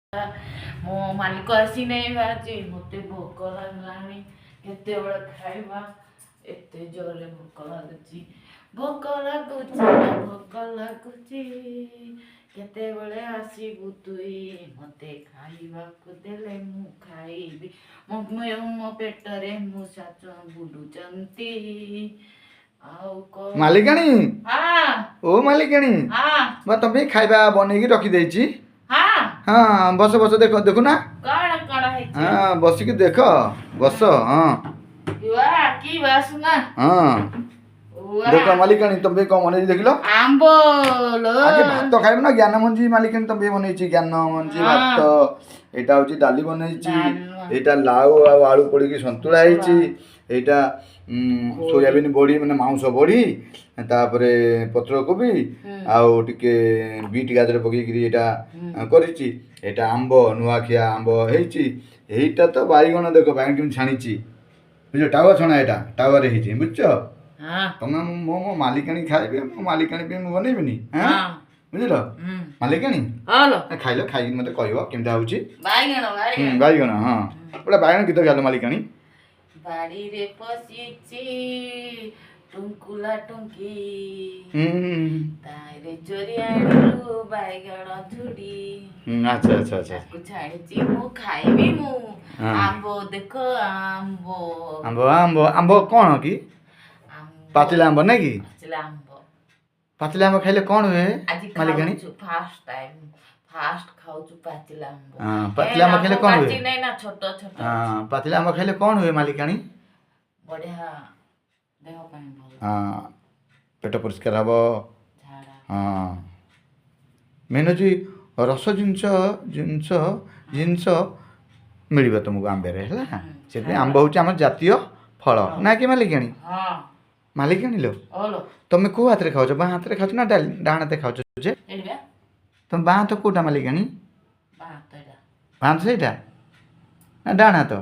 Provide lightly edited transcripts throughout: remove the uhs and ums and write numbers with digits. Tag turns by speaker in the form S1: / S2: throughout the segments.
S1: ମୋ ମାଲିକ ଆସି ନାହିଁ ବାଜି ମୋତେ ଭୋକ ଲାଗିଲାଣି। କେତେବେଳେ ଖାଇବା? ଏତେ ଜୋରରେ ଭୋକ ଲାଗୁଛି, ଭୋକ ଲାଗୁଛି। କେତେବେଳେ ଆସିବୁ ତୁଇ? ମୋତେ ଖାଇବାକୁ ଦେଲେ ମୁଁ ଖାଇବି। ମୋ ପେଟରେ ମୂଷା ବୁଲୁଛନ୍ତି। ଆଉ କଣ
S2: ମାଲିକାଣୀ?
S1: ହଁ
S2: ଓ ମାଲିକାଣୀ,
S1: ହଁ
S2: ମୁଁ ତମ ପାଇଁ ଖାଇବା ବନେଇକି ରଖିଦେଇଛି।
S1: ହଁ
S2: ହଁ ବସ ବସ, ଦେଖ ଦେଖୁନା।
S1: କଣ କଣ ହେଇଛି?
S2: ହଁ ବସିକି ଦେଖ, ବସ। ହଁ
S1: କି ବାସୁନା
S2: ହଁ ଦେଖ ମାଲିକାଣୀ, ତମ ପାଇଁ କଣ ବନେଇଛି ଦେଖିଲ?
S1: ଆମ୍ବ
S2: ଆଗେ ଭାତ ଖାଇବ ନା। ଜ୍ଞାନ ମଞ୍ଜି ମାଲିକାଣୀ ତମ ପାଇଁ ବନେଇଛି। ଜ୍ଞାନ ମଞ୍ଜି ଭାତ। ଏଇଟା ହଉଛି ଡାଲି ବନେଇଛି। ଏଇଟା ଲାଉ ଆଉ ଆଳୁ ପଡ଼ିକି ସନ୍ତୁଳା ହେଇଛି। ଏଇଟା ସୋୟାବିନ ବଡ଼ି, ମାନେ ମାଉଁସ ବଡ଼ି, ତାପରେ ପତ୍ରକୋବି ଆଉ ଟିକେ ବିଟ୍ ଗାଜର ପକେଇକିରି ଏଇଟା କରିଛି। ଏଇଟା ଆମ୍ବ, ନୂଆଖିଆ ଆମ୍ବ ହେଇଛି। ଏଇଟା ତ ବାଇଗଣ, ଦେଖ ବାଇଗଣ କେମିତି ଛାଣିଛି, ବୁଝିଲ? ଟାୱା ଛଣା, ଏଇଟା ଟାୱାରେ ହେଇଛି, ବୁଝୁଛ? ତମେ ମୋ ମାଲିକାଣୀ ଖାଇବେ, ମୋ ମାଲିକାଣୀ ପାଇଁ ମୁଁ ବନେଇବିନି? ହଁ ବୁଝିଲ ମାଲିକାଣୀ? ଖାଇଲ, ଖାଇକି ମତେ କହିବ କେମିତି ହଉଛି। ବାଇଗଣ, ହଁ ଗୋଟେ ବାଇଗଣ ଗୀତ ଗାଇଲ ମାଲିକାଣୀ।
S1: ବାଡ଼ିରେ ପଶିଛି ଟୁଙ୍କୁଲା ଟୁଙ୍କି, ତାରେ ଚୋରି ଆଣିଲୁ ବାଇଗଣ ଝୁଡ଼ି।
S2: ଆଚ୍ଛା ଆଚ୍ଛା ଆଚ୍ଛା,
S1: ତାକୁ ଛାଣିଛି ମୁଁ ଖାଇବି। ମୁଁ ଆମ୍ବ, ଦେଖ ଆମ୍ବ।
S2: ଆମ୍ବ ଆମ୍ବ ଆମ୍ବ କଣ କି? ପାଚିଲା ଆମ୍ବ ନାଇଁ କି? ପାଚିଲା ଆମ୍ବ ଖାଇଲେ କଣ ହୁଏ ମାଲିକାଣୀ?
S1: ଫାଷ୍ଟ ଖାଉଛୁ ପାଚିଲା ଆମ୍ବ।
S2: ପାଚିଲା ଆମ୍ବ ଖାଇଲେ କଣ ହୁଏ?
S1: ଛୋଟ ଛୋଟ।
S2: ପାଚିଲା ଆମ୍ବ ଖାଇଲେ କଣ ହୁଏ ମାଲିକାଣୀ?
S1: ବଢିଆ, ଦେହ ପାଇଁ ଭଲ।
S2: ପେଟ ପରିଷ୍କାର ହବ। ହଁ ମେନ୍ ହେଉଛି ରସ ଜିନିଷ ଜିନିଷ ଜିନିଷ ମିଳିବ ତୁମକୁ ଆମ୍ବରେ, ହେଲା। ସେଥିପାଇଁ ଆମ୍ବ ହେଉଛି ଆମର ଜାତୀୟ ଫଳ, ନା କି ମାଲିକାଣୀ? ମାଲିକାଣୀ ଲୋ, ତମେ କେଉଁ ହାତରେ ଖାଉଛ? ବାଁ ହାତରେ ଖାଉଛ ନା ଡାହାଣ ହାତରେ ଖାଉଛ? ତମେ ବାଁ ହାତ କେଉଁଟା ମାଲିକାଣୀ? ବାଁ ହାତ ସେଇଟା ନା ଡାହାଣ ହାତ?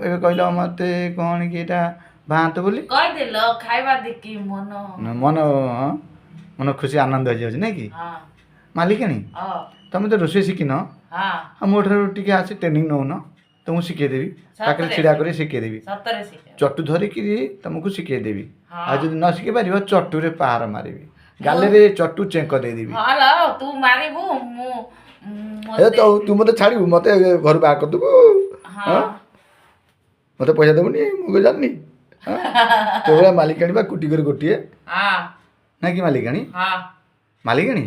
S2: ଏବେ କହିଲ ମତେ କଣ କି ଏଇଟା ବାଁ ହାତ ବୋଲି
S1: କହିଦେଲ। ଖାଇବା ଦେଖି ମନ
S2: ମନ ଖୁସି, ଆନନ୍ଦ ହେଇଯାଉଛି ନାଇଁ କି ମାଲିକାଣୀ? ତମେ ତ ରୋଷେଇ ଶିଖିନ, ଆଉ ମୋ ଠାରୁ ଟିକେ ଆସି ଟ୍ରେନିଂ ନେଉନ, ତମକୁ ଶିଖେଇଦେବି। ପାଖରେ ଛିଡ଼ା କରି ଶିଖେଇଦେବି। ଚଟୁ ଧରିକିରି ତମକୁ ଶିଖେଇଦେବି। ଆଉ ଯଦି ନ ଶିଖେଇ ପାରିବ, ଚଟୁରେ ପାହାର ମାରିବି, ଗାଲରେ ଚଟୁ ଚେଙ୍କ ଦେଇଦେବି।
S1: ତୁ ମାରିବୁ,
S2: ତୁ ମତେ ଛାଡ଼ିବୁ, ମତେ ଘରୁ ବାହାର କରିଦେବୁ। ମତେ ପଇସା ଦେବୁନି, ମୁଁ ଜାଣିନି। ତୋ ଭଳିଆ ମାଲିକାଣୀ ବା କୋଟି କରି ଗୋଟିଏ, ନାଇଁ କି ମାଲିକାଣୀ? ମାଲିକାଣୀ,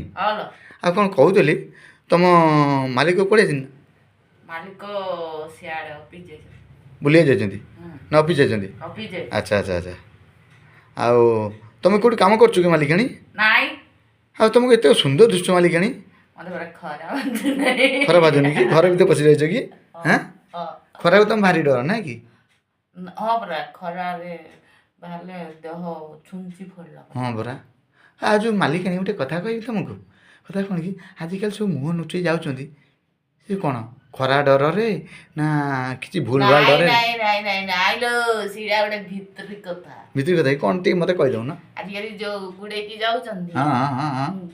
S2: ଆଉ କ'ଣ କହୁଥିଲି, ତମ ମାଲିକ କୁଆଡ଼େ ଯାଇଛନ୍ତି?
S1: ମାଲିକ ସିଆଡ଼େ ଅଫିସ ଯାଇଛନ୍ତି।
S2: ବୁଲିବାକୁ ଯାଇଛନ୍ତି ନା ଅଫିସ ଯାଇଛନ୍ତି? ଆଚ୍ଛା ଆଚ୍ଛା ଆଚ୍ଛା। ଆଉ ତମେ କେଉଁଠି କାମ କରୁଛ କି ମାଲିକାଣୀ?
S1: ନାଇଁ।
S2: ଆଉ ତମକୁ ଏତେ ସୁନ୍ଦର ଦିଶୁଛ ମାଲିକାଣୀ। ଖରା ବାଜୁନି କି? ଘର ଭିତରେ ପଶି ଯାଇଛ କି? ଖରାକୁ ତମେ ଭାରି ଡର, ନାଇଁ କି?
S1: ହଁ ପରା, ଖରାରେ ବାହାରିଲେ ଦେହ ଛୁଞ୍ଚି ଫଳିଲା।
S2: ହଁ ପରା। ଆଉ ଯେଉଁ ମାଲିକାଣୀ, ଗୋଟେ କଥା କହିବି ତମକୁ। କଥା କ'ଣ କି, ଆଜିକାଲି ସବୁ ମୁହଁ ଲୁଚେଇ ଯାଉଛନ୍ତି, ସେ କ'ଣ ଖରା ଡରରେ ନା କିଛି ଭୁଲ ଭାଲ ଡରରେ?
S1: ସେଇଟା ଗୋଟେ ଭିତରି କଥା।
S2: ଭିତରି କଥା କ'ଣ ଟିକେ ମତେ କହିଦେଉନ।
S1: ଆଜିକାଲି ଯୋଉ ଗୁଡେଇକି ଯାଉଛନ୍ତି,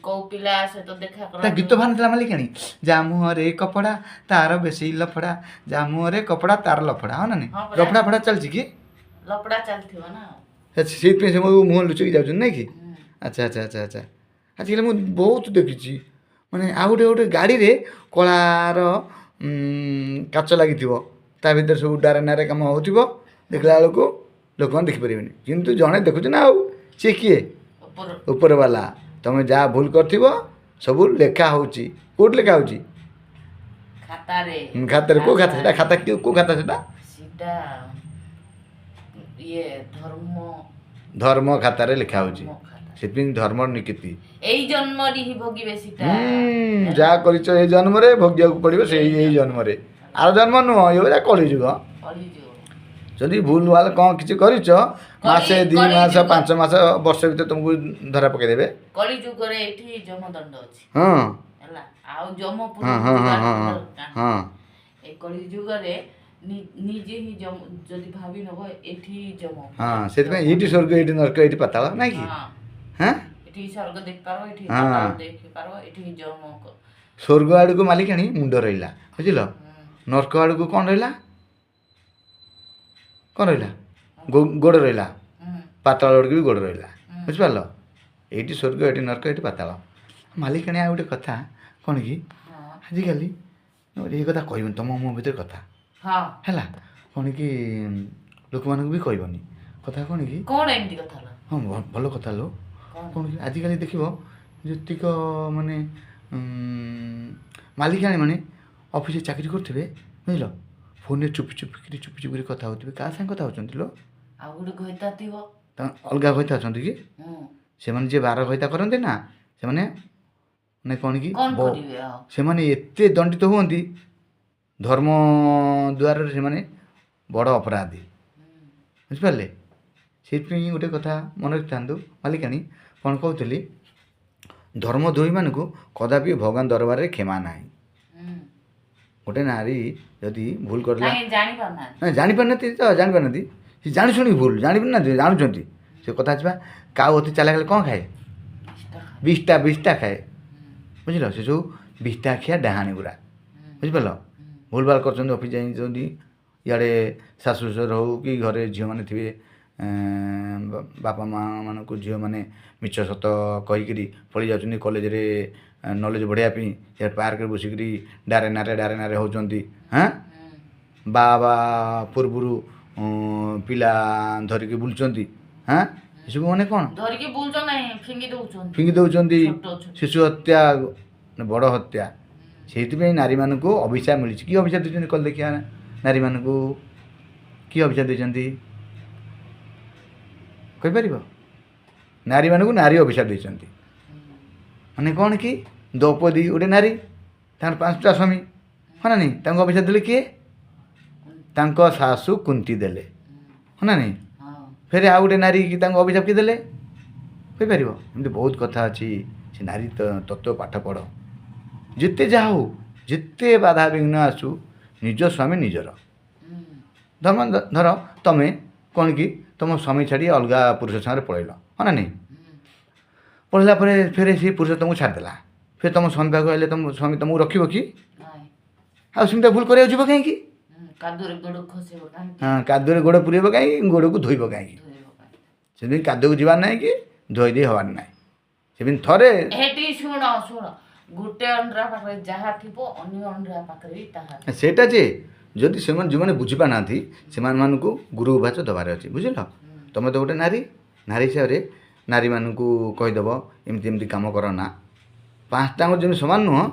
S1: କୋଉ ପିଲା ସହିତ ଦେଖା କର।
S2: ତା ଗୀତ ବାହାରିଥିଲା ମାଲିକାଣୀ, ଯା ମୁହଁରେ କପଡ଼ା ତାର ବେଶୀ ଲଫଡ଼ା, ଯା ମୁହଁରେ କପଡ଼ା ତାର ଲଫଡ଼ା, ହଁ ନା ନାଇଁ? ଲଫଡ଼ା ଫଡ଼ା ଚାଲିଛି କି?
S1: ଲଫଡ଼ା ଚାଲିଥିବ ନା।
S2: ସେଇଥିପାଇଁ ସେ ମୁହଁ ଲୁଚେଇକି ଯାଉଛନ୍ତି, ନାଇଁ କି? ଆଚ୍ଛା ଆଚ୍ଛା ଆଚ୍ଛା ଆଚ୍ଛା। ଆଜିକାଲି ମୁଁ ବହୁତ ଦେଖିଛି, ମାନେ ଆଉ ଗୋଟେ ଗାଡ଼ିରେ କଳାର କାଚ ଲାଗିଥିବ, ତା ଭିତରେ ସବୁ ଡାରେ ନାରେ କାମ ହେଉଥିବ, ଦେଖିଲା ବେଳକୁ ଲୋକମାନେ ଦେଖିପାରିବେନି, କିନ୍ତୁ ଜଣେ ଦେଖୁଛି ନା। ଆଉ ସିଏ କିଏ? ଉପରବାଲା। ତମେ ଯାହା ଭୁଲ କରିଥିବ ସବୁ ଲେଖା ହେଉଛି। କେଉଁଠି ଲେଖା ହେଉଛି? ଖାତାରେ। କେଉଁ ଖାତା ସେଟା? ଖାତା କେଉଁ ଖାତା ସେଟା? ଧର୍ମ ଖାତାରେ ଲେଖା ହେଉଛି। ସେଥିପାଇଁ ଧର୍ମର ନୀତି।
S1: ଏଇ ଜନ୍ମରେ ହିଁ ଭୋଗିବେ ସେଟା।
S2: ଯାହା କରିଛ ଏଇ ଜନ୍ମରେ ଭୋଗିବାକୁ ପଡ଼ିବ, ସେଇ ଏଇ ଜନ୍ମରେ। ଆର ଜନ୍ମ ନୁହଁ, ଏଇଭଳିଆ କଳିଯୁଗ। ଯଦି ଭୁଲ ଭାଲ କ'ଣ କିଛି କରିଛ, ମାସେ 2 ମାସ 5 ମାସ ବର୍ଷ ଭିତରେ ତୁମକୁ ଧରା ପକାଇଦେବେ।
S1: କଳିଯୁଗରେ ଏଠି ଯମଦଣ୍ଡ ଅଛି,
S2: ହଁ
S1: ହେଲା। ଆଉ ଯମପୁର ଏ କଳିଯୁଗରେ ନିଜେ ହିଁ ଯଦି ଭାବି ନେବ, ଏଠି ଯମ।
S2: ସେଥିପାଇଁ ଏଇଠି ସ୍ୱର୍ଗ, ଏଇଠି ନରକ, ଏଇଠି ପାତାଳ, ନାଇଁ କି?
S1: ଏଠି ସ୍ୱର୍ଗ ଦେଖିପାରିବ, ଏଠି ପାତାଳ ଦେଖିପାରିବ, ଏଠି ଯମ
S2: ସ୍ୱର୍ଗ ଆଡ଼କୁ ମାଲିକାଣୀ ମୁଣ୍ଡ ରହିଲା ବୁଝିଲ। ନର୍କ ଆଡ଼କୁ କ'ଣ ରହିଲା କ'ଣ ରହିଲା ଗୋଡ଼ ରହିଲା। ପାତାଳ ଆଡ଼କୁ ବି ଗୋଡ଼ ରହିଲା ବୁଝିପାରିଲ। ଏଇଠି ସ୍ୱର୍ଗ ଏଠି ନର୍କ ଏଠି ପାତାଳ। ମାଲିକାଣୀ ଆଉ ଗୋଟେ କଥା କ'ଣ କି ଆଜିକାଲି ଏଇ କଥା କହିବନି ତମ ମୋ ଭିତରେ କଥା ହେଲା। କ'ଣ କି ଲୋକମାନଙ୍କୁ ବି କହିବନି କଥା କ'ଣ କି
S1: କ'ଣ ଏମିତି କଥା ହେଲା?
S2: ହଁ ଭଲ କଥା ଲୋ। କ'ଣ କି ଆଜିକାଲି ଦେଖିବ ଯେତିକ ମାନେ ମାଲିକାଣୀ ମାନେ ଅଫିସରେ ଚାକିରି କରୁଥିବେ ବୁଝିଲ ଫୋନ୍ରେ ଚୁପି କଥା ହେଉଥିବେ। କାହା ସାଙ୍ଗେ କଥା ହେଉଛନ୍ତି ଲୋ?
S1: ଆଉ ଗୋଟେ ଘଇତା ଥିବ
S2: ଅଲଗା ଘଇତା ଅଛନ୍ତି କି? ସେମାନେ ଯିଏ ବାର ଘଇତା କରନ୍ତି ନା ସେମାନେ ମାନେ କ'ଣ କି ସେମାନେ ଏତେ ଦଣ୍ଡିତ ହୁଅନ୍ତି ଧର୍ମ ଦ୍ୱାରରେ ସେମାନେ ବଡ଼ ଅପରାଧୀ ବୁଝିପାରିଲେ। ସେଇଥିପାଇଁ ଗୋଟେ କଥା ମନେ ରଖିଥାନ୍ତୁ ମାଲିକାଣୀ କ'ଣ କହୁଥିଲି ଧର୍ମଦ୍ରୋହୀମାନଙ୍କୁ କଦାପି ଭଗବାନ ଦରବାରରେ କ୍ଷମା ନାହିଁ। ଗୋଟେ ନାରୀ ଯଦି ଭୁଲ କରିଲା ଜାଣିପାରୁନାହାନ୍ତି ତ ଜାଣିପାରୁନାହାନ୍ତି ସେ ଜାଣି ଶୁଣିକି ଭୁଲ ଜାଣିପାରୁନାହାନ୍ତି ଜାଣୁଛନ୍ତି ସେ କଥା ଅଛି ବା। କାଉ ଅତି ଚାଲା ଗଲେ କ'ଣ ଖାଏ? ବିଷ୍ଟା ଖାଏ ବୁଝିଲ। ସେ ସବୁ ବିଷ୍ଟା ଖିଆ ଡାହାଣୀ ଗୁଡ଼ା ବୁଝିପାରିଲ। ଭୁଲ ଭାଲ କରୁଛନ୍ତି ଅଫିସ ଯାଇଛନ୍ତି ଇଆଡ଼େ ଶାଶୁ ଶ୍ୱଶୁର ହଉ କି ଘରେ ଝିଅମାନେ ଥିବେ ବାପା ମାଆମାନଙ୍କୁ ଝିଅମାନେ ମିଛ ସତ କହିକିରି ପଳେଇ ଯାଉଛନ୍ତି କଲେଜରେ ନଲେଜ ବଢ଼ିବା ପାଇଁ ଇଆଡ଼େ ପାର୍କରେ ବସିକିରି ଡାରେ ନାରେ ହେଉଛନ୍ତି। ବାବା ପୂର୍ବରୁ ପିଲା ଧରିକି ବୁଲୁଛନ୍ତି ଏସବୁ ମାନେ କ'ଣ ଫିଙ୍ଗି ଦେଉଛନ୍ତି। ଶିଶୁ ହତ୍ୟା ବଡ଼ ହତ୍ୟା। ସେଇଥିପାଇଁ ନାରୀମାନଙ୍କୁ ଅଭିଶାପ ମିଳିଛି। କି ଅଭିଶାପ ଦେଇଛନ୍ତି କଲେ ଦେଖିବା ନାରୀମାନଙ୍କୁ କି ଅଭିଶାପ ଦେଇଛନ୍ତି କହିପାରିବ? ନାରୀମାନଙ୍କୁ ନାରୀ ଅଭିଶାପ ଦେଇଛନ୍ତି ମାନେ କ'ଣ କି ଦ୍ରୌପଦୀ ଗୋଟେ ନାରୀ ତାଙ୍କର 5ଟା ସ୍ୱାମୀ ହଁ ନା ନାହିଁ ତାଙ୍କୁ ଅଭିଶାପ ଦେଲେ କିଏ? ତାଙ୍କ ଶାଶୁ କୁନ୍ତି ଦେଲେ ହଁ ନା ନାହିଁ। ଫେରେ ଆଉ ଗୋଟେ ନାରୀ କି ତାଙ୍କୁ ଅଭିଶାପ କିଏ ଦେଲେ କହିପାରିବ? ଏମିତି ବହୁତ କଥା ଅଛି। ସେ ନାରୀ ତତ୍ତ୍ୱ ପାଠ ପଢ଼। ଯେତେ ଯାହା ହଉ ଯେତେ ବାଧାବିଘ୍ନ ଆସୁ ନିଜ ସ୍ୱାମୀ ନିଜର। ଧର ତମେ କ'ଣ କି ତୁମ ସ୍ୱାମୀ ଛାଡ଼ି ଅଲଗା ପୁରୁଷ ସାଙ୍ଗରେ ପଳେଇଲ ହଁ ନା ନାହିଁ। ପଳେଇଲା ପରେ ଫେରେ ସେ ପୁରୁଷ ତୁମକୁ ଛାଡ଼ିଦେଲା ଫେରେ ତୁମ ସ୍ୱାମୀ ପାଖକୁ ହେଲେ ତୁମ ସ୍ୱାମୀ ତୁମକୁ ରଖିବ କି? ଆଉ ସେମିତି ଭୁଲ କରିବାକୁ ଯିବ କାହିଁକି? କାଦୁଅରେ ଗୋଡ଼ ପୁରେଇବ କାହିଁକି? ଗୋଡ଼କୁ ଧୋଇବ କାହିଁକି? ସେମିତି କାଦୁଅକୁ ଯିବାର ନାହିଁ କି ଧୋଇ ଦେଇ ହେବାର ନାହିଁ। ସେମିତି ଥରେ
S1: ଶୁଣ ଗୋଟେ ଅଣ୍ଡରା ପାଖରେ ଯାହା ଥିବ ଅନ୍ୟ ଅଣ୍ଡରା ପାଖରେ ବି ତାହା।
S2: ସେଇଟା ଯେ ଯଦି ସେମାନେ ଯେଉଁମାନେ ବୁଝିପାରୁନାହାନ୍ତି ସେମାନଙ୍କୁ ଗୁରୁ ଉବାଚ ଦେବାର ଅଛି ବୁଝିଲ। ତୁମେ ତ ଗୋଟେ ନାରୀ ହିସାବରେ ନାରୀମାନଙ୍କୁ କହିଦେବ ଏମିତି କାମ କର ନା। 5ଟାଙ୍କ ଯେମିତି ସମାନ ନୁହଁ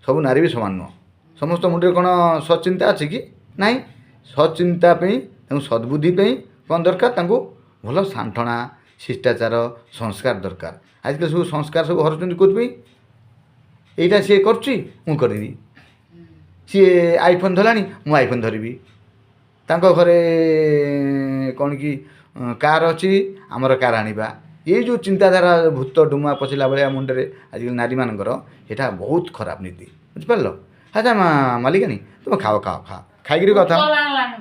S2: ସବୁ ନାରୀ ବି ସମାନ ନୁହଁ। ସମସ୍ତ ମୁଣ୍ଡରେ କ'ଣ ସଚିନ୍ତା ଅଛି କି? ନାହିଁ। ସଚିନ୍ତା ପାଇଁ ତାଙ୍କୁ ସଦ୍ବୁଦ୍ଧି ପାଇଁ କ'ଣ ଦରକାର? ତାଙ୍କୁ ଭଲ ସାଣ୍ଠଣା ଶିଷ୍ଟାଚାର ସଂସ୍କାର ଦରକାର। ଆଜିକାଲି ସବୁ ସଂସ୍କାର ସବୁ ହରୁଛନ୍ତି କେଉଁଥିପାଇଁ? ଏଇଟା ସିଏ କରୁଛି ମୁଁ କରିବି। ସିଏ ଆଇଫୋନ୍ ଧରିଲାଣି ମୁଁ ଆଇଫୋନ୍ ଧରିବି। ତାଙ୍କ ଘରେ କ'ଣ କି କାର୍ ଅଛି ଆମର କାର୍ ଆଣିବା। ଏଇ ଯେଉଁ ଚିନ୍ତାଧାରା ଭୂତ ଡୁମା ପଶିଲା ଭଳିଆ ମୁଣ୍ଡରେ ଆଜିକାଲି ନାରୀମାନଙ୍କର ଏଇଟା ବହୁତ ଖରାପ ନୀତି ବୁଝିପାରିଲ। ଆଚ୍ଛା ମାଲିକାଣୀ ତୁମେ ଖାଅ ଖାଇକିରି କଥା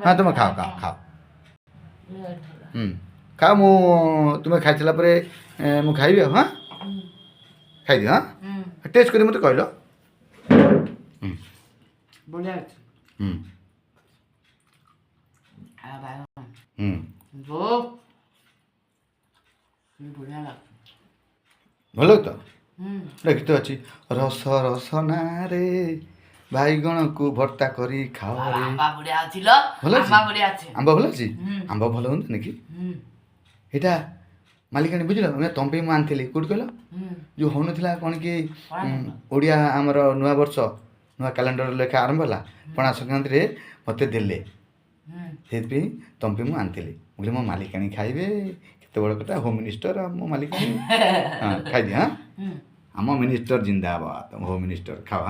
S2: ହଁ ତୁମେ ଖାଅ ଖାଅ ମୁଁ ତୁମେ ଖାଇସାରିଲା ପରେ ମୁଁ ଖାଇବି ଆଉ ଖାଇଦିଅ ଟେଷ୍ଟ କରି ମୋତେ କହିଲ। ଭଲ ତ ଗୀତ ଅଛି ରସ ନାରେ ବାଇଗଣକୁ ଭର୍ତ୍ତା କରି ଖାଅ ରେ। ଭଲ ଅଛି ଆମ୍ବ ଭଲ ଅଛି ଆମ୍ବ ଭଲ ହୁଅନ୍ତାନି କି? ଏଇଟା ମାଲିକାଣୀ ବୁଝିଲ ତମ ପାଇଁ ମୁଁ ଆଣିଥିଲି କେଉଁଠି କହିଲ ଯେଉଁ ହେଉନଥିଲା କ'ଣ କି ଓଡ଼ିଆ ଆମର ନୂଆ ବର୍ଷ ନୂଆ କ୍ୟାଲେଣ୍ଡର ଲେଖା ଆରମ୍ଭ ହେଲା ପଣା ସଂକ୍ରାନ୍ତିରେ ମୋତେ ଦେଲେ। ସେଇଥିପାଇଁ ତମ ପାଇଁ ମୁଁ ଆଣିଥିଲି। ମୁଁ କହିଲି ମୋ ମାଲିକାଣୀ ଖାଇବେ କେତେ ବଡ଼ କଥା ହୋମ୍ ମିନିଷ୍ଟର ମୋ ମାଲିକାଣୀ ଖାଇଦିଅ ଆମ ମିନିଷ୍ଟର ଜିନ୍ଦାବାଦ ହୋମ୍ ମିନିଷ୍ଟର ଖାଅ